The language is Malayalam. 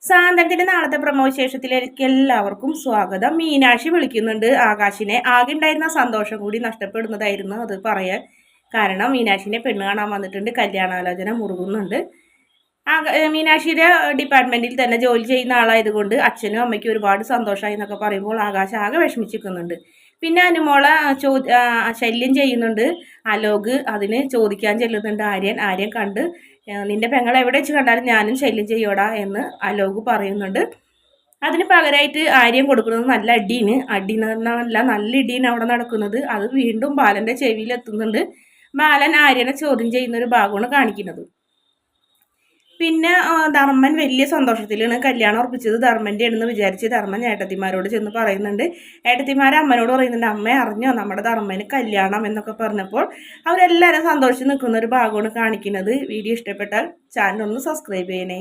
സാന്ത്വനത്തിന്റെ നാളത്തെ പ്രമോ വിശേഷത്തിലേക്ക് എല്ലാവർക്കും സ്വാഗതം. മീനാക്ഷി വിളിക്കുന്നുണ്ട് ആകാശിനെ. ആകെ ഉണ്ടായിരുന്ന സന്തോഷം കൂടി നഷ്ടപ്പെടുന്നതായിരുന്നു അത് പറയാൻ കാരണം. മീനാക്ഷിനെ പെണ്ണ് കാണാൻ വന്നിട്ടുണ്ട്, കല്യാണാലോചന മുറുകുന്നുണ്ട്. മീനാക്ഷിയുടെ ഡിപ്പാർട്ട്മെന്റിൽ തന്നെ ജോലി ചെയ്യുന്ന ആളായതുകൊണ്ട് അച്ഛനും അമ്മയ്ക്കും ഒരുപാട് സന്തോഷമായി എന്നൊക്കെ പറയുമ്പോൾ ആകാശ് ആകെ വിഷമിച്ചിരിക്കുന്നുണ്ട്. പിന്നെ അനുമോളെ ശല്യം ചെയ്യുന്നുണ്ട് അലോക്. അതിന് ചോദിക്കാൻ ചെല്ലുന്നുണ്ട് ആര്യൻ കണ്ട് നിന്റെ പെങ്ങളെ എവിടെ വെച്ച് കണ്ടാലും ഞാനും ശല്യം ചെയ്യോടാ എന്ന് അലോക് പറയുന്നുണ്ട്. അതിന് പകരമായിട്ട് ആര്യം കൊടുക്കുന്നത് നല്ല അടീന്. അടി എന്ന് പറഞ്ഞാൽ നല്ല ഇടീന് അവിടെ നടക്കുന്നത്. അത് വീണ്ടും ബാലന്റെ ചെവിയിൽ എത്തുന്നുണ്ട്. ബാലൻ ആര്യനെ ചോദ്യം ചെയ്യുന്ന ഒരു ഭാഗമാണ് കാണിക്കുന്നത്. പിന്നെ ധർമ്മൻ വലിയ സന്തോഷത്തിലാണ് കല്യാണം ഉറപ്പിച്ചത് ധർമ്മൻ്റെ ആണെന്ന് വിചാരിച്ച് ധർമ്മൻ ഏട്ടത്തിമാരോട് ചെന്ന് പറയുന്നുണ്ട്. ഏട്ടത്തിമാരെ അമ്മനോട് പറയുന്നുണ്ട്, അമ്മ അറിഞ്ഞോ നമ്മുടെ ധർമ്മന് കല്യാണം എന്നൊക്കെ പറഞ്ഞപ്പോൾ അവരെല്ലാവരും സന്തോഷിച്ച് നിൽക്കുന്ന ഒരു ഭാഗമാണ് കാണിക്കുന്നത്. വീഡിയോ ഇഷ്ടപ്പെട്ടാൽ ചാനൽ ഒന്ന് സബ്സ്ക്രൈബ് ചെയ്യണേ.